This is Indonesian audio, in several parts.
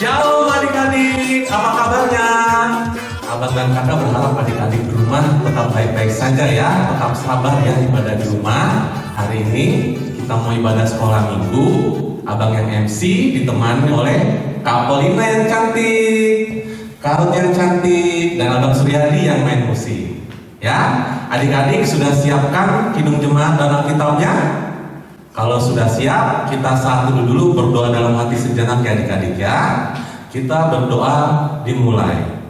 Shalom adik-adik, apa kabarnya? Abang dan kakak berharap adik-adik di rumah tetap baik-baik saja ya, tetap sabar ya ibadah di rumah. Hari ini kita mau ibadah sekolah minggu. Abang yang MC ditemani oleh Kak Polina yang cantik, Kak Ruth yang cantik, dan Abang Suryadi yang main musik. Ya, adik-adik sudah siapkan Kidung Jemaat dan Alkitabnya? Kalau sudah siap, kita saat dulu berdoa dalam hati sejenak ya adik-adik ya. Kita berdoa dimulai.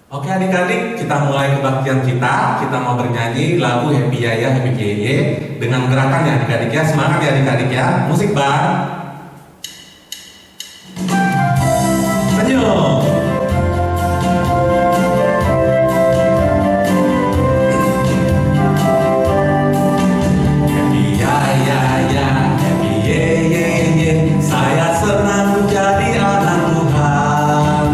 Oke adik-adik, kita mulai kebaktian kita. Kita mau bernyanyi lagu Happy Yaya Happy Yeye dengan gerakan ya adik-adik ya. Semangat ya adik-adik ya. Musik bang. Senyum. Happy Yaya Happy Yeye, saya senang menjadi anak Tuhan.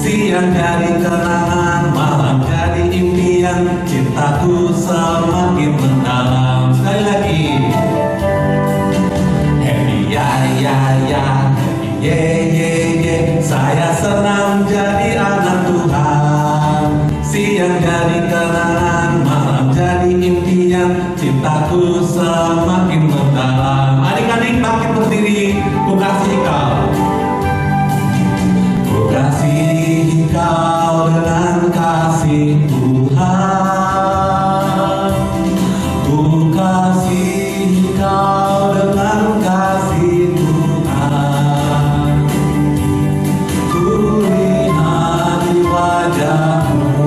Siang jadi kenangan, malam jadi impian, cintaku semakin mendalam. Sekali lagi. Happy Yaya Happy Yeye, saya senang jadi anak Tuhan. Siang jadi kenangan, malam jadi impian, cintaku semakin mendalam. Adik-adik bangkit berdiri, ku kasih kau. Ku kasih kau dengan kasih Tuhan. Ku kasih kau dengan kasih Tuhan. Ku lihat di wajahmu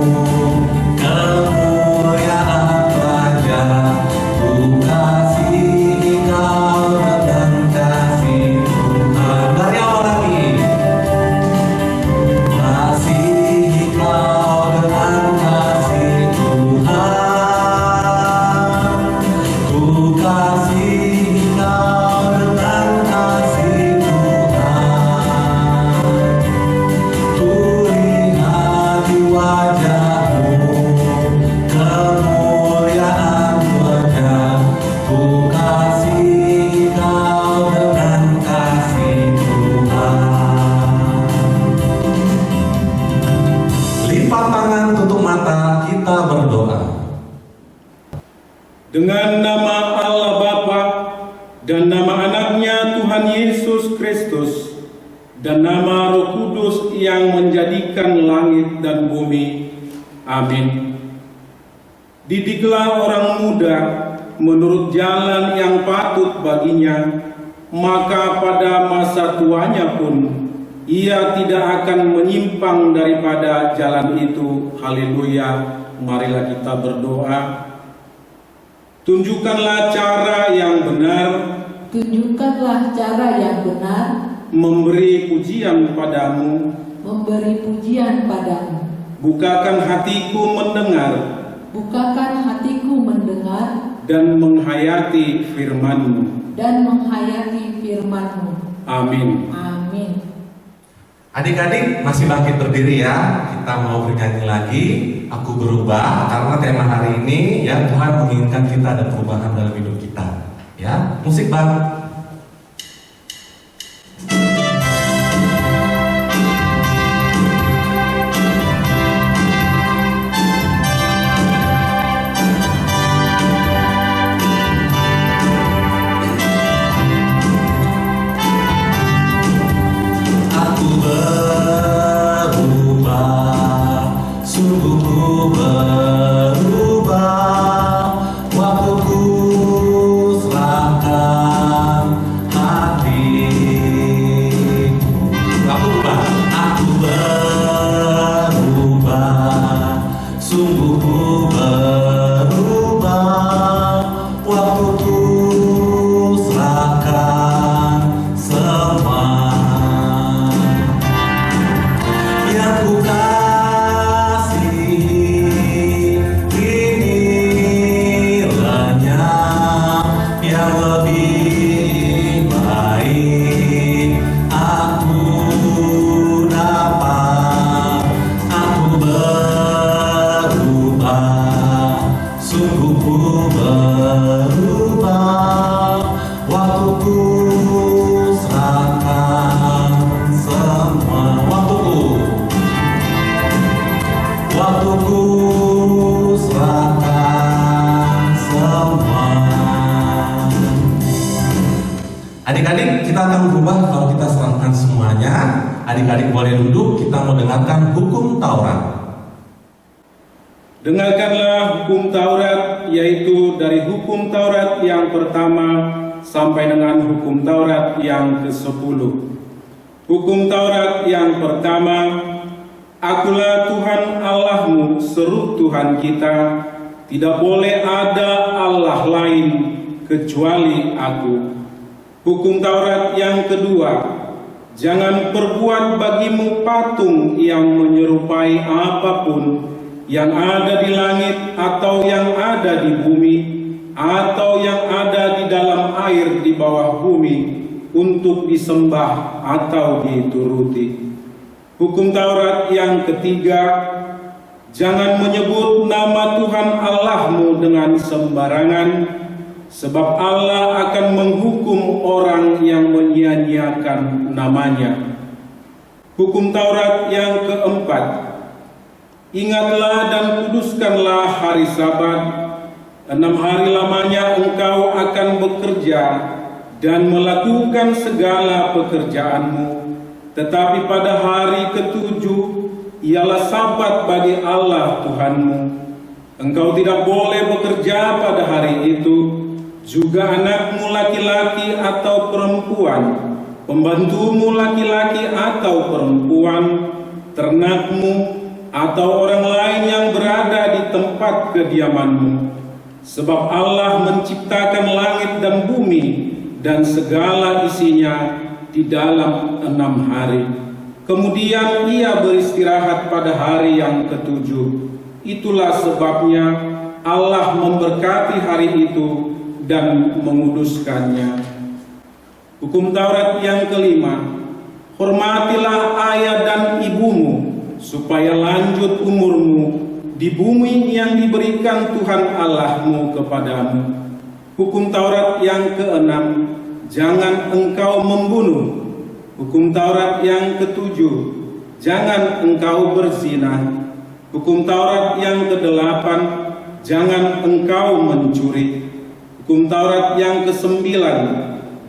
kemuliaan wajah. Ku kasih kau dengan kasih Tuhan. Dari awal lagi. Kasih kau dengan kasih Tuhan. Ku kasih kau dengan kasih Tuhan. Ku lihat di wajahmu kemuliaan wajah. Ku kasih kau dengan kasih Tuhan. Lipat tangan, tutup mata, kita berdoa. Dengan nama Allah Bapa dan nama anaknya Tuhan Yesus Kristus dan nama Roh Kudus yang menjadikan langit dan bumi. Amin. Didiklah orang muda menurut jalan yang patut baginya, maka pada masa tuanya pun ia tidak akan menyimpang daripada jalan itu. Haleluya. Marilah kita berdoa. Tunjukkanlah cara yang benar, Tunjukkanlah cara yang benar, memberi pujian padamu. memberi pujian padamu. Bukakan hatiku mendengar Bukakan hatiku mendengar dan menghayati firman-Mu. dan menghayati firman-Mu. Amin. Amin. Adik-adik masih bangkit berdiri ya. Kita mau bernyanyi lagi. Aku berubah, karena tema hari ini ya, Tuhan menginginkan kita ada perubahan dalam hidup kita. Ya, musik Bang. Aku berubah, sungguh berubah, waktuku serahkan hatiku. Aku berubah, sungguh berubah, waktuku serahkan semua. Yang ku kasihi, inilah yang lebih baik aku dapat. Aku berubah, sungguh berubah, waktuku serahkan semua. Waktuku serahkan semua. Adik-adik, kita akan berubah kalau kita serahkan semuanya. Adik-adik boleh duduk, kita mau dengarkan hukum Taurat. Dengarkanlah hukum Taurat, yaitu dari hukum Taurat yang pertama sampai dengan hukum Taurat yang ke-10. Hukum Taurat yang pertama, Akulah Tuhan Allahmu, seru Tuhan kita, tidak boleh ada Allah lain kecuali Aku. Hukum Taurat yang kedua, jangan perbuat bagimu patung yang menyerupai apapun yang ada di langit atau yang ada di bumi atau yang ada di dalam air di bawah bumi untuk disembah atau dituruti. Hukum Taurat yang ketiga, jangan menyebut nama Tuhan Allahmu dengan sembarangan, sebab Allah akan menghukum orang yang menyia-nyiakan namanya. Hukum Taurat yang keempat, ingatlah dan kuduskanlah hari Sabat. 6 hari lamanya engkau akan bekerja dan melakukan segala pekerjaanmu. Tetapi pada hari ke-7 ialah Sabat bagi Allah Tuhanmu. Engkau tidak boleh bekerja pada hari itu, juga anakmu laki-laki atau perempuan, pembantumu laki-laki atau perempuan, ternakmu, atau orang lain yang berada di tempat kediamanmu. Sebab Allah menciptakan langit dan bumi dan segala isinya di dalam 6 hari. Kemudian ia beristirahat pada hari yang ke-7. Itulah sebabnya Allah memberkati hari itu dan menguduskannya. Hukum Taurat yang kelima, hormatilah ayah dan ibumu, supaya lanjut umurmu di bumi yang diberikan Tuhan Allahmu kepadamu. Hukum Taurat yang keenam, jangan engkau membunuh. Hukum Taurat yang ke-7, jangan engkau berzina. Hukum Taurat yang ke-8, jangan engkau mencuri. Hukum Taurat yang ke-9,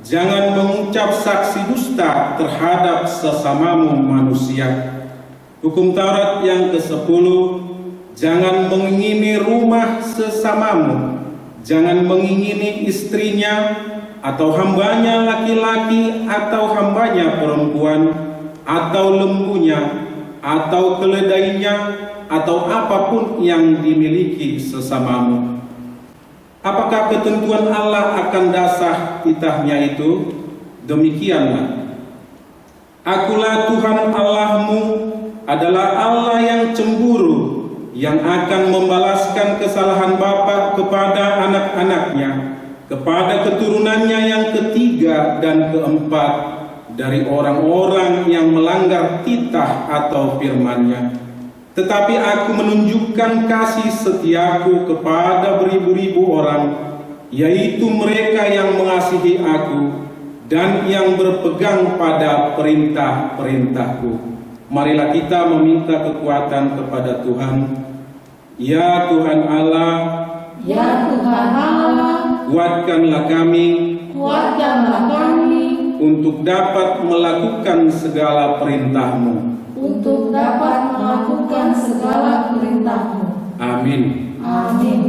jangan mengucap saksi dusta terhadap sesamamu manusia. Hukum Taurat yang ke-10, jangan mengingini rumah sesamamu. Jangan mengingini istrinya, atau hambanya laki-laki, atau hambanya perempuan, atau lembunya, atau keledainya, atau apapun yang dimiliki sesamamu. Apakah ketentuan Allah akan dasar titahnya itu? Demikianlah. Akulah Tuhan Allahmu, adalah Allah yang cemburu, yang akan membalaskan kesalahan bapa kepada anak-anaknya, kepada keturunannya yang ketiga dan keempat dari orang-orang yang melanggar titah atau firman-Nya. Tetapi aku menunjukkan kasih setiaku kepada beribu-ribu orang, yaitu mereka yang mengasihi aku dan yang berpegang pada perintah-perintahku. Marilah kita meminta kekuatan kepada Tuhan. Ya Tuhan Allah, Ya Tuhan Allah, kuatkanlah kami kuatkanlah kami untuk dapat melakukan segala perintah-Mu. untuk dapat melakukan segala perintah-Mu. Amin. Amin.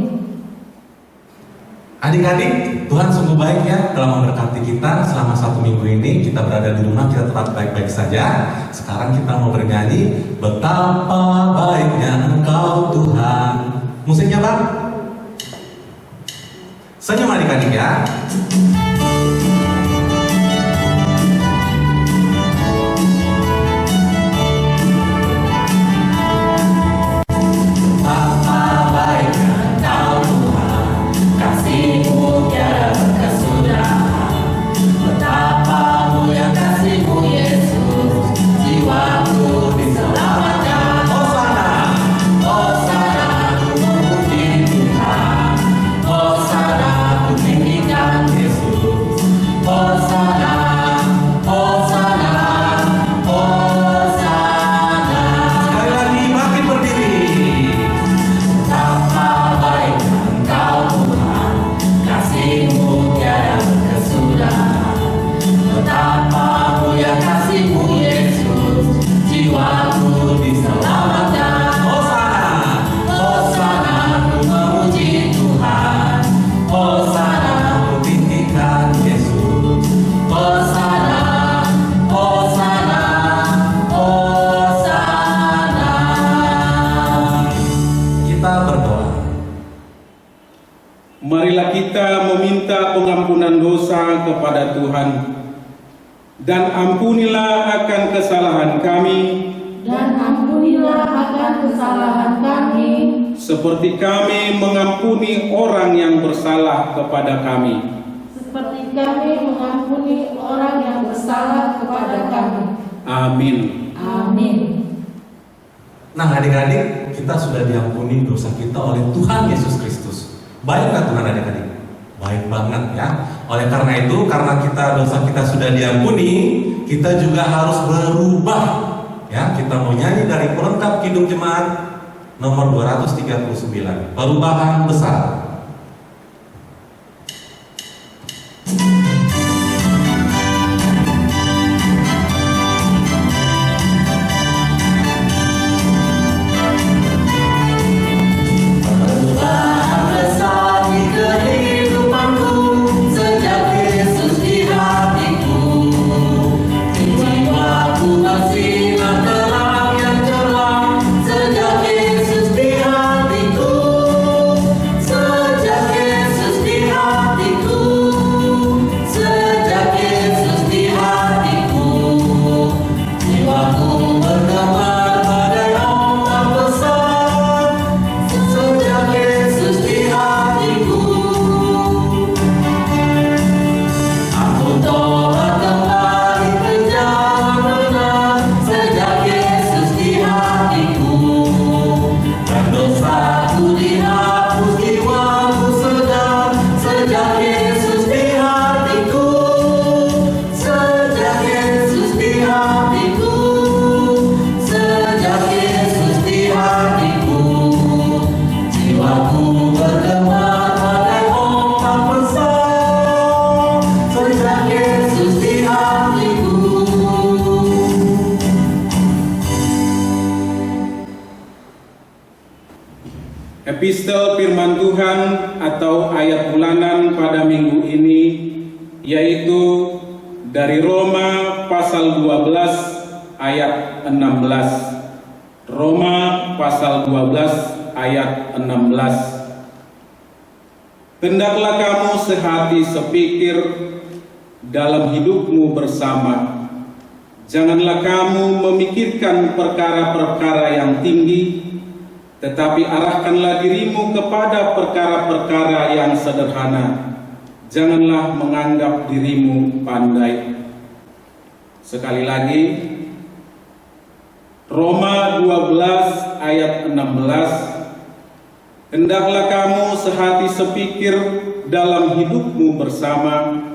Adik-adik, Tuhan sungguh baik ya telah memberkati kita selama 1 minggu ini. Kita berada di rumah, kita tetap baik-baik saja. Sekarang kita mau bernyanyi Betapa Baiknya Engkau Tuhan. Musiknya Bang? Senyum adik-adik ya. Marilah kita meminta pengampunan dosa kepada Tuhan. Dan ampunilah akan kesalahan kami, Dan ampunilah akan kesalahan kami, seperti kami mengampuni orang yang bersalah kepada kami. seperti kami mengampuni orang yang bersalah kepada kami. Amin. Amin. Nah adik-adik, kita sudah diampuni dosa kita oleh Tuhan Yesus Kristus. Baik nggak Tuhan adik-adik? Baik banget ya. Oleh karena itu, karena dosa kita sudah diampuni, kita juga harus berubah. Ya, kita mau nyanyi dari pelengkap Kidung Jemaat nomor 239, perubahan besar. Epistel Firman Tuhan atau ayat bulanan pada minggu ini yaitu dari Roma pasal 12 ayat 16. Roma pasal 12 ayat 16. Hendaklah kamu sehati sepikir dalam hidupmu bersama. Janganlah kamu memikirkan perkara-perkara yang tinggi, tetapi arahkanlah dirimu kepada perkara-perkara yang sederhana. Janganlah menganggap dirimu pandai. Sekali lagi, Roma 12 ayat 16. Hendaklah kamu sehati sepikir dalam hidupmu bersama.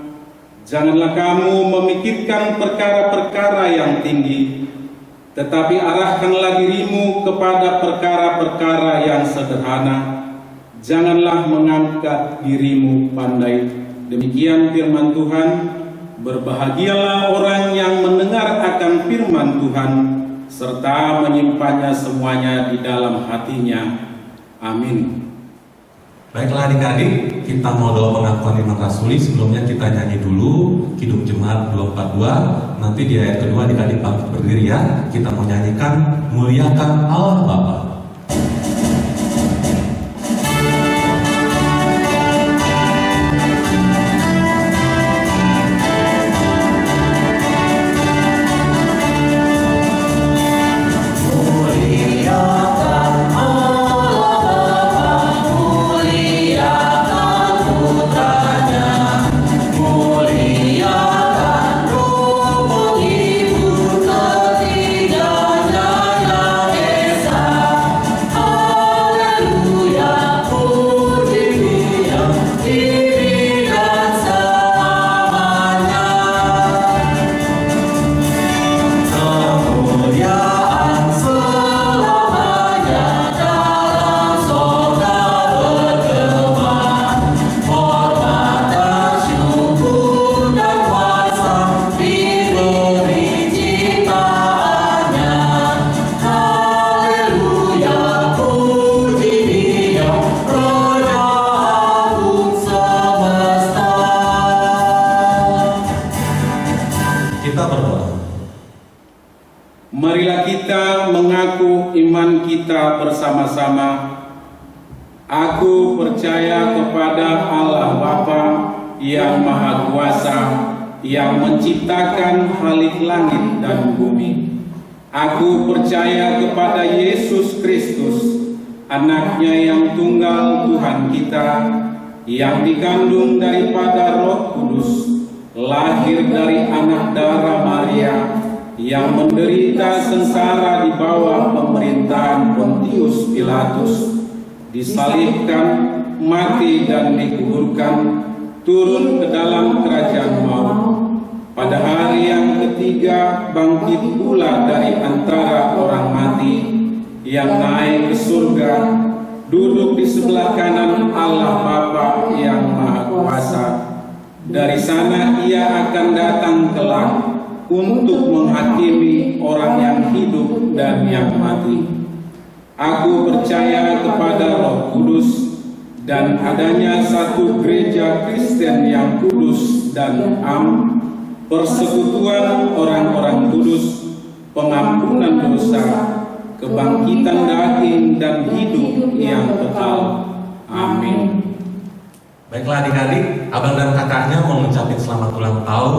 Janganlah kamu memikirkan perkara-perkara yang tinggi, tetapi arahkanlah dirimu kepada perkara-perkara yang sederhana. Janganlah mengangkat dirimu pandai. Demikian firman Tuhan. Berbahagialah orang yang mendengar akan firman Tuhan, serta menyimpannya semuanya di dalam hatinya. Amin. Baiklah adik-adik, kita mau doa pengakuan iman rasuli. Sebelumnya kita nyanyi dulu Kidung Jemaat 242. Nanti di ayat kedua adik-adik bangkit berdiri ya. Kita mau nyanyikan Muliakan Allah Bapa. Marilah kita mengaku iman kita bersama-sama. Aku percaya kepada Allah Bapa yang Maha Kuasa, yang menciptakan halik langit dan bumi. Aku percaya kepada Yesus Kristus, Anaknya yang tunggal Tuhan kita, yang dikandung daripada Roh Kudus, lahir dari anak darah Maria, yang menderita sengsara di bawah pemerintahan Pontius Pilatus, disalibkan, mati dan dikuburkan, turun ke dalam kerajaan maut. Pada hari yang ketiga bangkit pula dari antara orang mati, yang naik ke surga, duduk di sebelah kanan Allah Bapa yang Maha Kuasa. Dari sana ia akan datang kelak untuk menghakimi orang yang hidup dan yang mati. Aku percaya kepada Roh Kudus dan adanya satu gereja Kristen yang kudus dan am, persekutuan orang-orang kudus, pengampunan dosa, kebangkitan daging dan hidup yang kekal. Amin. Baiklah adik-adik, abang dan kakaknya mau ngucapin selamat ulang tahun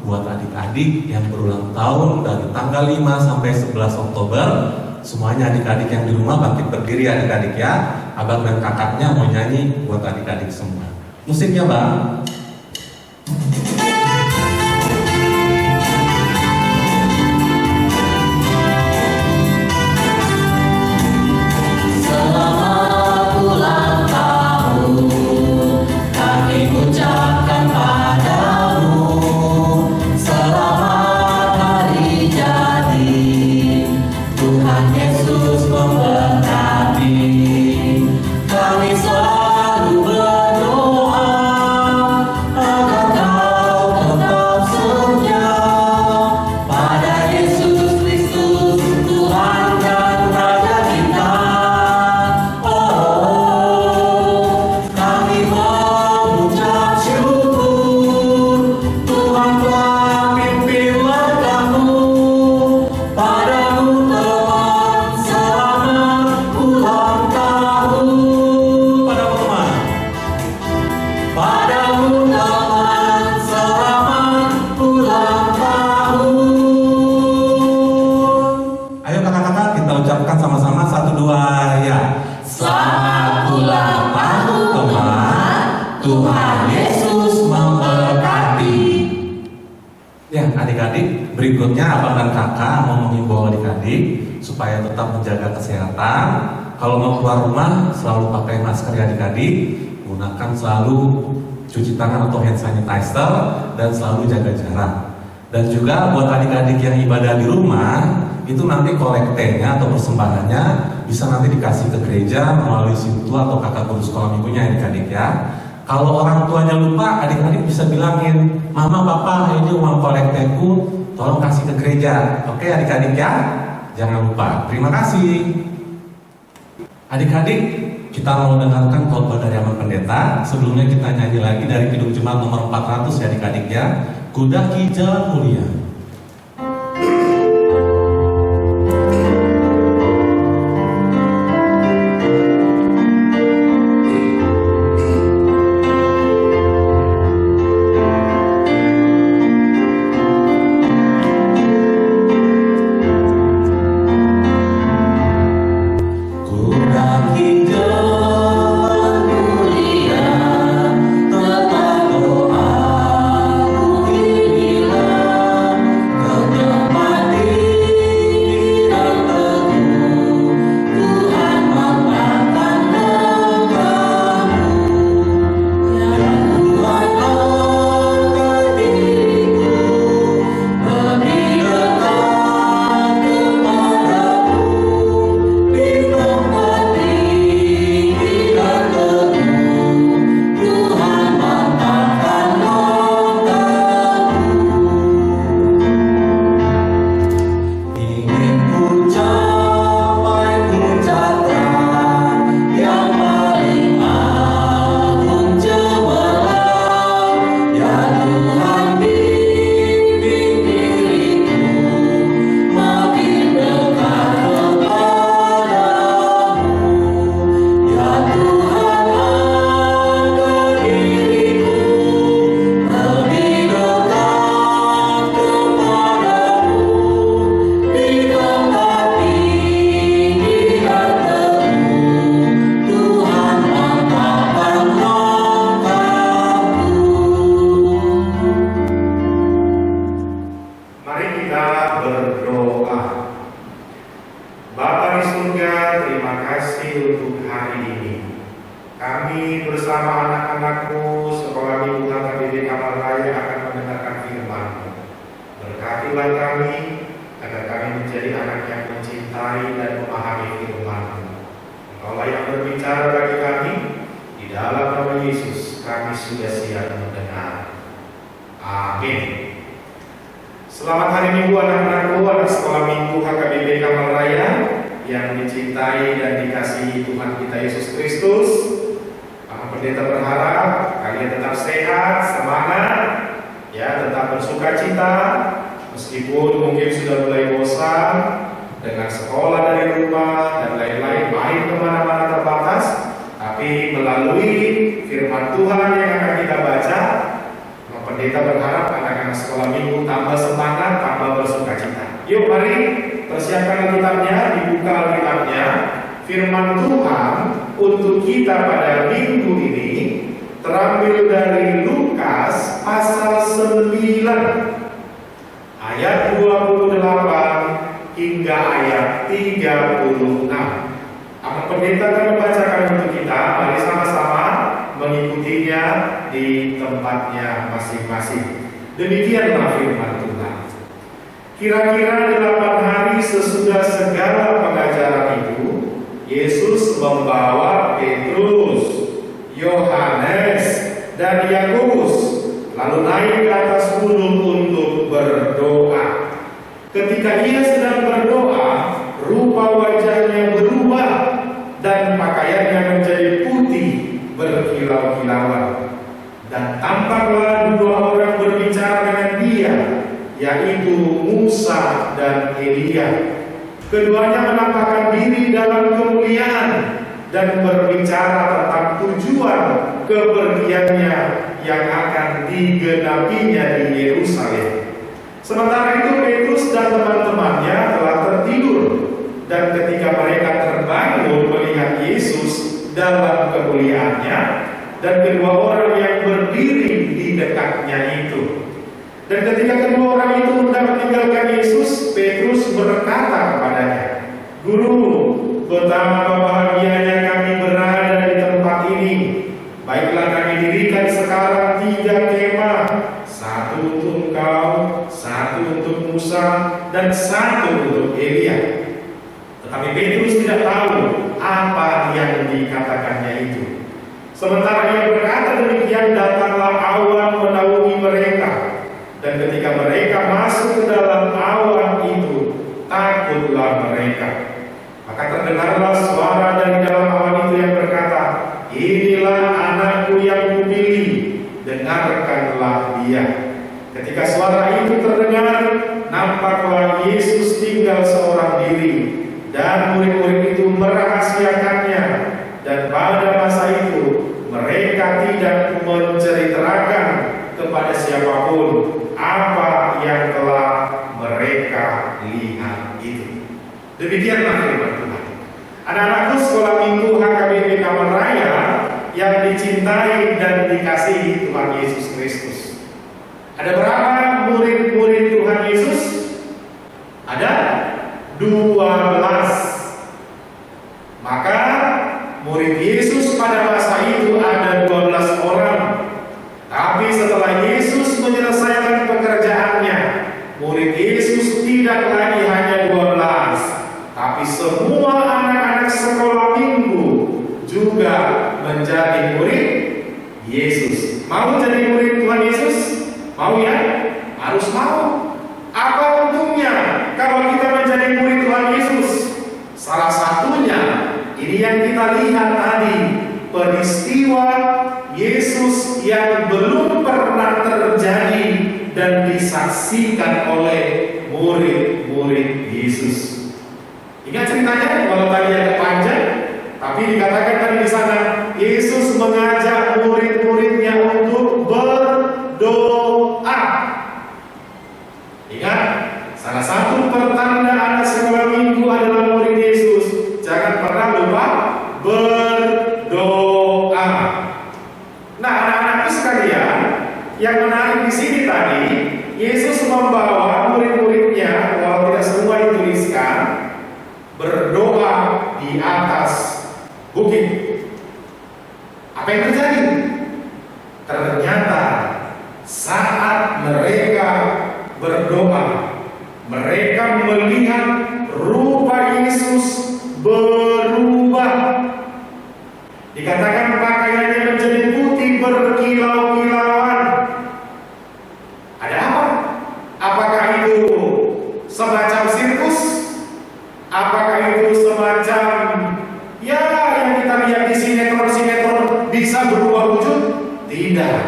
buat adik-adik yang berulang tahun dari tanggal 5 sampai 11 Oktober. Semuanya adik-adik yang di rumah bangkit berdiri adik-adik ya. Abang dan kakaknya mau nyanyi buat adik-adik semua. Musiknya bang. Kami selalu berdoa Selamat ulang tahun teman. Tuhan Yesus memberkati. Ya adik-adik, berikutnya abang dan kakak mau mengimbau adik-adik supaya tetap menjaga kesehatan. Kalau mau keluar rumah selalu pakai masker ya adik-adik. Gunakan selalu cuci tangan atau hand sanitizer dan selalu jaga jarak. Dan juga buat adik-adik yang ibadah di rumah, itu nanti kolektenya atau persembahannya bisa nanti dikasih ke gereja melalui situ atau kakak guru sekolah minggunya adik-adik ya. Kalau orang tuanya lupa, adik-adik bisa bilangin, Mama, Papa, ini uang kolekteku, tolong kasih ke gereja. Oke adik-adik ya, jangan lupa. Terima kasih. Adik-adik, kita mau dengarkan khotbah dari Aman Pendeta. Sebelumnya kita nyanyi lagi dari Kidung Jemaat nomor 400 ya adik-adik ya. Kudaki Jalan Mulia. Selamat hari Minggu anak-anakku, anak sekolah Minggu HKBP Kamal Raya yang dicintai dan dikasihi Tuhan kita Yesus Kristus. Pak Pendeta berharap kalian tetap sehat, semangat, ya tetap bersuka cita meskipun mungkin sudah mulai bosan dengan sekolah dari rumah dan lain-lain, main kemana-mana terbatas, tapi melalui firman Tuhan yang akan kita baca, Pendeta berharap anak-anak sekolah minggu tambah semangat, tambah bersuka cita. Yuk mari persiapkan Alkitabnya, dibuka Alkitabnya. Firman Tuhan untuk kita pada minggu ini terambil dari Lukas pasal 9 ayat 28 hingga ayat 36. Anak Pendeta akan membacakan untuk kita. Mari sama-sama mengikutinya di tempatnya masing-masing. Demikianlah firman Tuhan. Kira-kira 8 hari sesudah segala pengajaran itu, Yesus membawa Petrus, Yohanes, dan Yakobus lalu naik ke atas gunung untuk berdoa. Ketika ia sedang berdoa, rupa wajahnya berubah dan pakaiannya menjadi putih berkilau-kilauan. Dan tampaklah 2 orang berbicara dengan dia, yaitu Musa dan Elia. Keduanya menampakkan diri dalam kemuliaan dan berbicara tentang tujuan kepergiannya yang akan digenapinya di Yerusalem. Sementara itu Petrus dan teman-temannya telah tertidur, dan ketika mereka terbangun melihat Yesus dalam kemuliaannya, dan kedua orang yang berdiri di dekatnya itu. Dan ketika kedua orang itu hendak meninggalkan Yesus, Petrus berkata kepadanya, "Guru, betapa bahagianya kami berada di tempat ini. Baiklah kami dirikan sekarang 3 kemah, satu untuk engkau, satu untuk Musa, dan satu untuk Elia." Tetapi Petrus tidak tahu apa yang dikatakannya itu. Sementara ia berkata demikian, datanglah awan menaungi mereka. Dan ketika mereka masuk ke dalam awan itu, takutlah mereka. Maka terdengarlah suara dari dalam awan itu yang berkata, "Inilah anakku yang kupilih, dengarkanlah dia." Ketika suara itu terdengar, nampaklah Yesus tinggal seorang diri, dan murid-murid itu merahasiakannya. Dan pada masa itu mereka tidak menceritakan kepada siapapun apa yang telah mereka lihat itu. Demikianlah firman Tuhan. Anak-anakku sekolah minggu HKBP Kamal Raya yang dicintai dan dikasihi Tuhan Yesus Kristus. Ada berapa murid-murid Tuhan Yesus? Ada 12. Maka murid Yesus pada masa itu ada 12 orang. Tapi setelah Yesus menyelesaikan pekerjaannya, murid Yesus tidak lagi hanya 12, tapi semua anak-anak sekolah minggu juga menjadi murid Yesus. Mau jadi murid Tuhan Yesus? Mau ya? Harus mau. Apa untungnya kalau kita menjadi murid Tuhan Yesus? Salah satunya, ini yang kita lihat tadi, peristiwa Yesus yang belum pernah terjadi dan disaksikan oleh murid-murid Yesus. Ingat ceritanya, kalau tadi agak panjang, tapi dikatakan tadi di sana, Yesus mengajak murid-muridnya untuk berdoa. Ingat, salah satu pertanda anak sekolah minggu adalah murid Yesus. Jangan pernah lupa berdoa. Nah, anak-anakku sekalian, yang menarik di sini tadi, Yesus membawa murid-muridnya, walau tidak semua dituliskan, berdoa di atas bukit. Apa yang terjadi? Ternyata saat mereka berdoa, mereka melihat rupa Yesus berubah. Dikatakan pakaiannya menjadi putih berkilau-kilauan. Ada apa? Apakah itu semacam sirkus? Apakah itu semacam ya yang kita lihat di sinetron-sinetron bisa berubah wujud? Tidak.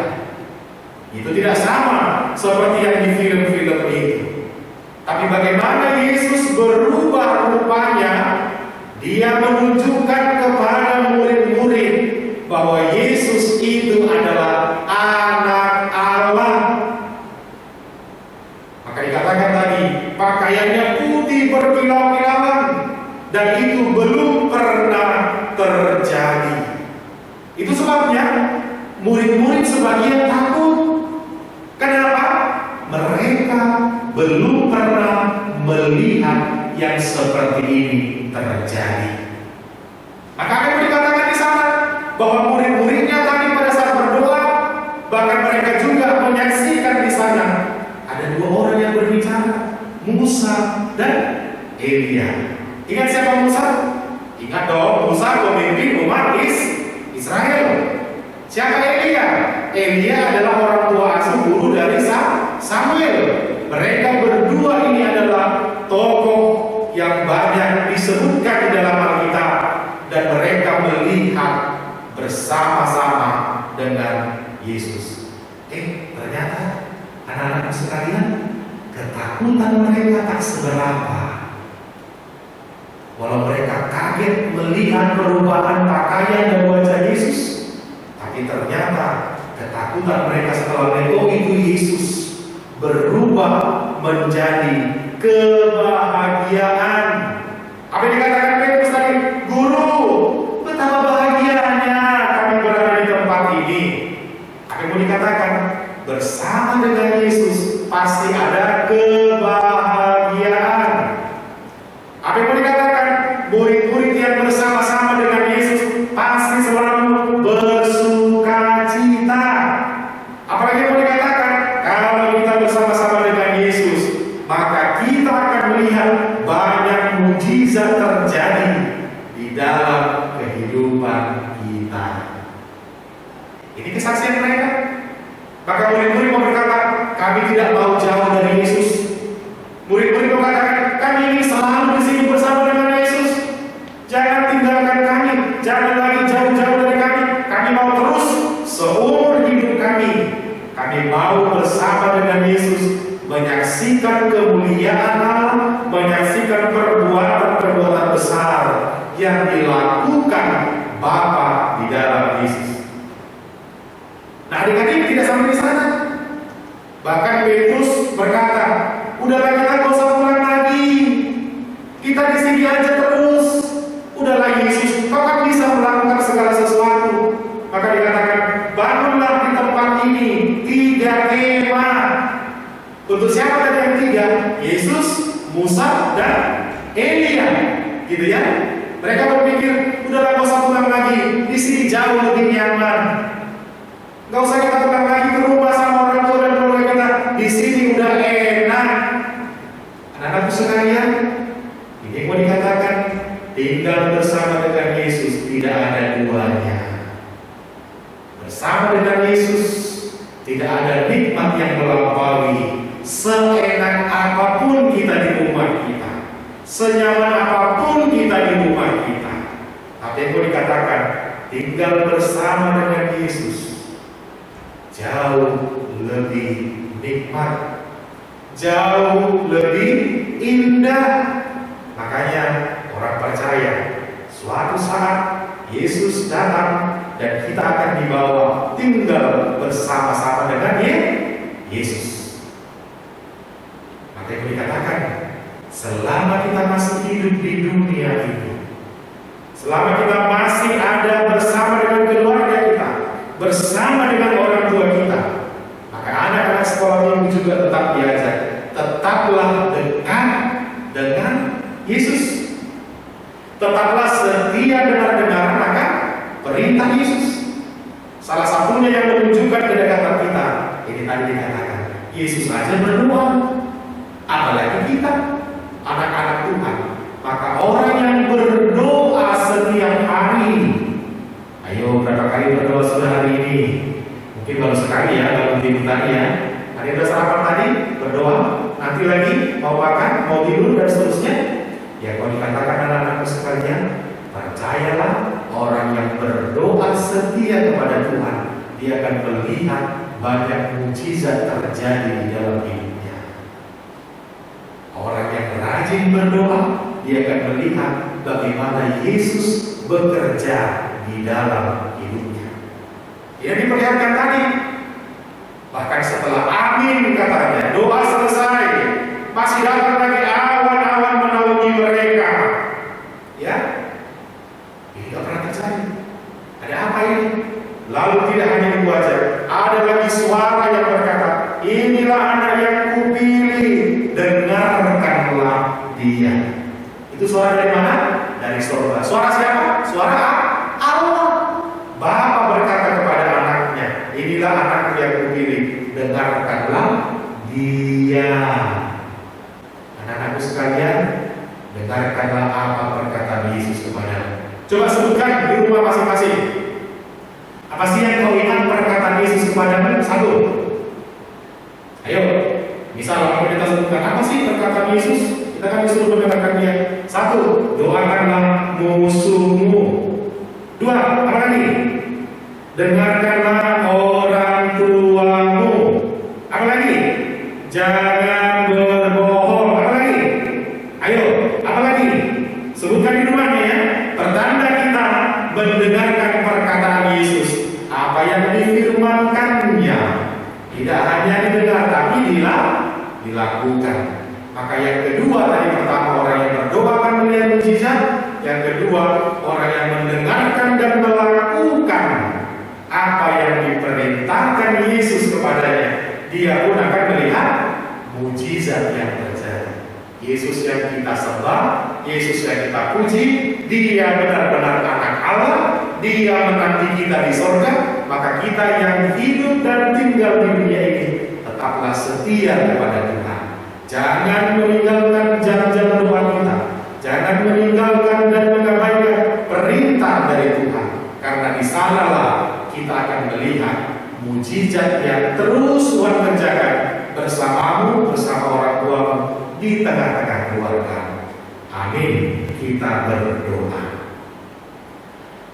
Itu tidak sama seperti yang di film-film itu. Tapi bagaimana Yesus berubah rupanya? Dia menunjukkan kepada murid-murid bahwa Yesus itu adalah anak Allah. Maka dikatakan tadi, pakaiannya putih berkilau-kilauan, dan itu belum pernah terjadi. Itu sebabnya murid-murid sebagian takut. Kenapa? Mereka belum pernah melihat yang seperti ini terjadi. Maka akan dikatakan di sana bahwa murid-muridnya tadi pada saat berdoa, bahkan mereka juga menyaksikan di sana ada 2 orang yang berbicara, Musa dan Elia. Ingat siapa Musa? Ingat dong, Musa pemimpin umat Israel. Siapa Elia? Elia adalah orang tua asuh guru dari Samuel. Mereka berdua ini adalah tokoh yang banyak disebutkan di dalam Alkitab, dan mereka melihat bersama-sama dengan Yesus. Ternyata anak-anak sekalian, ketakutan mereka tak seberapa. Walau mereka kaget melihat perubahan pakaian dan wajah Yesus, tapi ternyata ketakutan mereka setelah melihat itu Yesus berubah menjadi kebahagiaan. Apa yang dikatakan Petrus tadi? Guru, betapa bahagia kita. Ini kesaksian mereka. Maka murid-murid mau berkata, kami tidak mau jauh dari Yesus. Murid-murid mengatakan, kami ini selalu di sini bersama dengan Yesus. Jangan tinggalkan kami, jangan lagi jauh-jauh dari kami. Kami mau terus seumur hidup kami. Kami mau bersama dengan Yesus, menyaksikan kemuliaan Allah, menyaksikan perbuatan-perbuatan besar yang dilakukan Bapa di dalam Yesus. Nah, adik-adik tidak sampai di sana. Bahkan Petrus berkata, udahlah kita gak usah pulang lagi. Kita di sini aja terus. Udahlah Yesus, kau kan bisa melakukan segala sesuatu. Maka dikatakan, bangunlah di tempat ini 3 kemah. Untuk siapa tadi yang 3? Yesus, Musa, dan Elia. Gitu ya. Mereka berpikir, udahlah gak usah pulang lagi. Di sini jauh lebih nyaman. Gak usah kita pulang lagi ke rumah sama orang tua dan keluarga kita. Di sini udah enak. Anak-anakku sekalian, ini mau dikatakan, tinggal bersama dengan Yesus tidak ada duanya. Bersama dengan Yesus tidak ada nikmat yang melampaui. Seenak apapun kita di rumah kita, senyaman apapun kita di rumah kita, tapi yang mau dikatakan, tinggal bersama dengan Yesus jauh lebih nikmat, jauh lebih indah. Makanya orang percaya suatu saat Yesus datang dan kita akan dibawa tinggal bersama-sama dengan Yesus. Maka itu dikatakan, selama kita masih hidup di dunia ini, selama kita masih ada bersama dengan keluarga kita, bersama dengan orang tua kita, maka anak-anak sekolah minggu juga tetap diajar, tetaplah dekat dengan Yesus. Tetaplah setia dengar-dengar maka perintah Yesus. Salah satunya yang menunjukkan kedekatan kita, ini tadi dikatakan, Yesus aja berdoa, apalagi kita, anak-anak Tuhan. Maka orang yang berdoa setiap hari, ayo berapa kali berdoa sudah hari ini? Mungkin baru sekali ya, kalau mungkin tadi ya. Ada yang udah sarapan tadi, berdoa, nanti lagi mau makan, mau tidur dan seterusnya. Ya, kalau dikatakan anak-anakku sekalian, percayalah, orang yang berdoa setia kepada Tuhan, dia akan melihat banyak mukjizat terjadi di dalam hidupnya. Orang yang rajin berdoa, dia akan melihat bagaimana Yesus bekerja di dalam hidupnya. Dia diperlihatkan tadi. Bahkan setelah amin katanya, doa selesai, masih datang lagi awan-awan menaungi mereka. Ya, ini tidak pernah terjadi. Ada apa ini? Lalu tidak hanya itu aja, ada lagi suara yang berkata, inilah anak yang kupilih, dengarkanlah dia. Itu suara dari mana? Dari surga. Suara siapa? Suara Allah. Bapa berkata kepada anaknya, inilah anakku yang kupilih, dengarkanlah dia. Anak-anakku sekalian, dengarkanlah apa perkataan Yesus kepada. Coba sebutkan di rumah masing-masing. Apa sih yang kau ingat perkataan Yesus kepadamu? 1. Ayo, misal kalau kita sebutkan apa sih perkataan Yesus? Kita kan disuruh mendengarkan dia. 1, doakanlah musuhmu. 2, apa lagi? Dengarkanlah orang tuamu. Apa lagi? Jangan berbohong. Apa lagi? Ayo, apa lagi? Sebutkan di rumahnya ya. Pertanda kita mendengarkan perkataan Yesus, apa yang difirmankannya, tidak hanya didengar tapi dilakukan. Maka yang kedua tadi, pertama orang yang berdoa akan melihat mukjizat. Yang kedua orang yang mendengarkan dan melakukan apa yang diperintahkan Yesus kepadanya, dia pun akan melihat mukjizat yang terjadi. Yesus yang kita sembah, Yesus yang kita puji, dia benar-benar anak Allah, dia menanti kita di sorga. Maka kita yang hidup dan tinggal di dunia ini, tetaplah setia kepada Tuhan. Jangan meninggalkan jalan-jalan Tuhan kita, jangan meninggalkan dan mengabaikan perintah dari Tuhan, karena di sanalah kita akan melihat mujizat yang terus Tuhan kerjakan bersamamu, bersama orang tuamu, di tengah-tengah keluarga. Amin. Kita berdoa.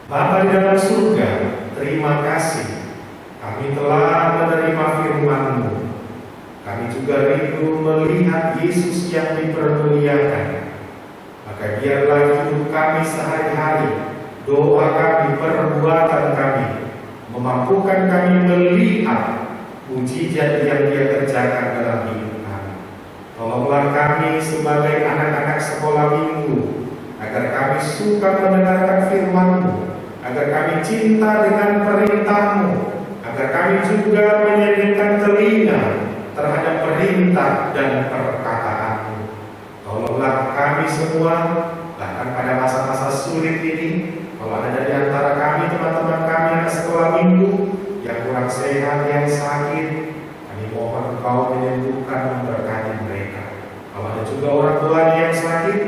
Bapa di dalam surga, terima kasih kami telah menerima firman-Mu. Kami juga rindu melihat Yesus yang dipermuliakan. Maka biarlah hidup kami sehari-hari, doa kami, perbuatan kami, memampukan kami melihat mujizat yang Dia kerjakan dalam hidup kami. Tolonglah kami sebagai anak-anak sekolah minggu, agar kami suka mendengarkan firman-Mu, agar kami cinta dengan perintah-Mu, agar kami juga menyediakan telinga terhadap perintah dan perkataan-Mu. Tolonglah kami semua, bahkan pada masa-masa sulit ini, kalau ada di antara kami, teman-teman kami anak sekolah minggu yang kurang sehat, yang sakit, kami mohon Engkau menyembuhkan, memberkati mereka. Kalau ada juga orang tua yang sakit,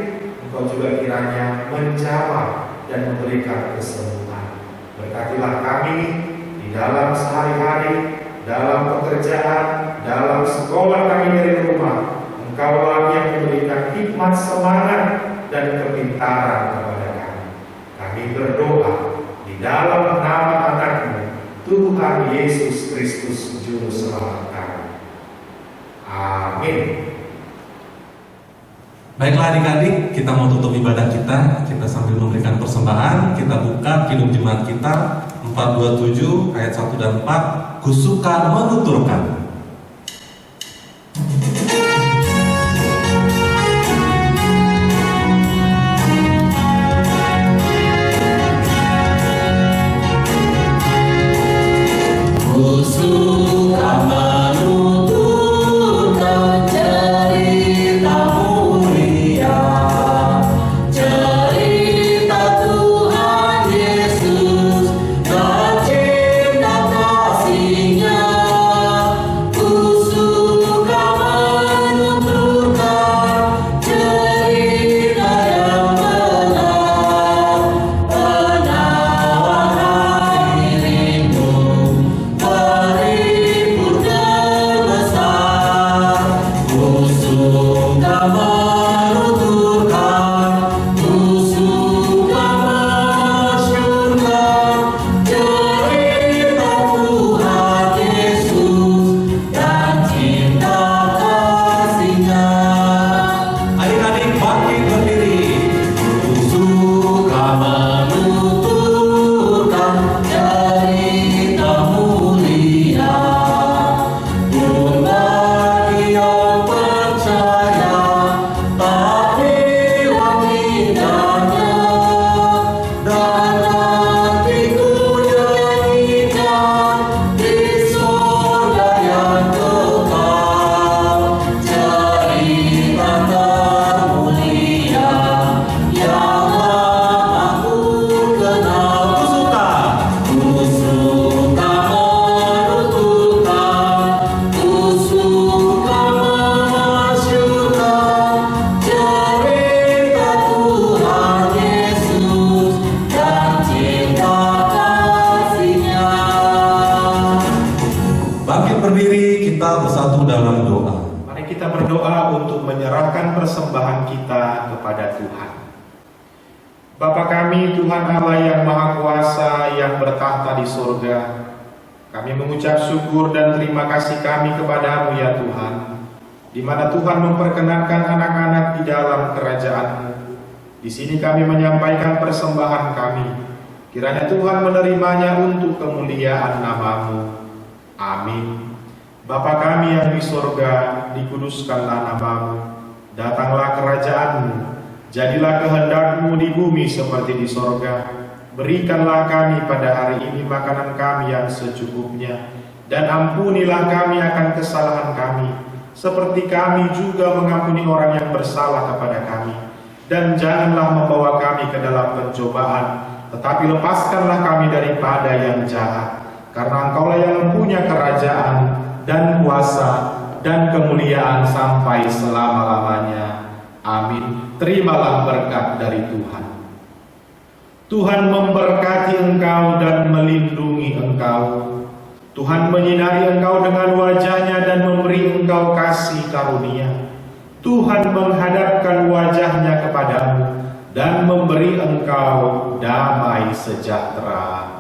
Engkau juga kiranya menjawab dan memberikan kesembuhan. Berkatilah kami di dalam sehari-hari, dalam pekerjaan, dalam sekolah kami dari rumah. Engkaulah yang memberikan hikmat, semangat, dan kepintaran kepada kami. Kami berdoa di dalam nama anak-Mu, Tuhan Yesus Kristus Juru Selamat kami. Amin. Baiklah adik-adik, kita mau tutup ibadah kita sambil memberikan persembahan. Kita buka Kidung Jemaat kita 427 ayat 1 dan 4, kusukan menuturkan. Persembahan kita kepada Tuhan. Bapa kami, Tuhan Allah yang Maha Kuasa, yang bertahta di surga, kami mengucap syukur dan terima kasih kami kepadamu ya Tuhan, di mana Tuhan memperkenankan anak-anak di dalam kerajaan-Mu. Di sini kami menyampaikan persembahan kami, kiranya Tuhan menerimanya untuk kemuliaan nama-Mu. Amin. Bapa kami yang di surga, dikuduskanlah nama-Mu. Datanglah kerajaan-Mu, jadilah kehendak-Mu di bumi seperti di sorga. Berikanlah kami pada hari ini makanan kami yang secukupnya, dan ampunilah kami akan kesalahan kami, seperti kami juga mengampuni orang yang bersalah kepada kami. Dan janganlah membawa kami ke dalam pencobaan, tetapi lepaskanlah kami daripada yang jahat. Karena Engkaulah yang mempunyai kerajaan dan kuasa dan kemuliaan sampai selama-lamanya. Amin. Terimalah berkat dari Tuhan. Tuhan memberkati engkau dan melindungi engkau. Tuhan menyinari engkau dengan wajah-Nya dan memberi engkau kasih karunia. Tuhan menghadapkan wajah-Nya kepadamu dan memberi engkau damai sejahtera.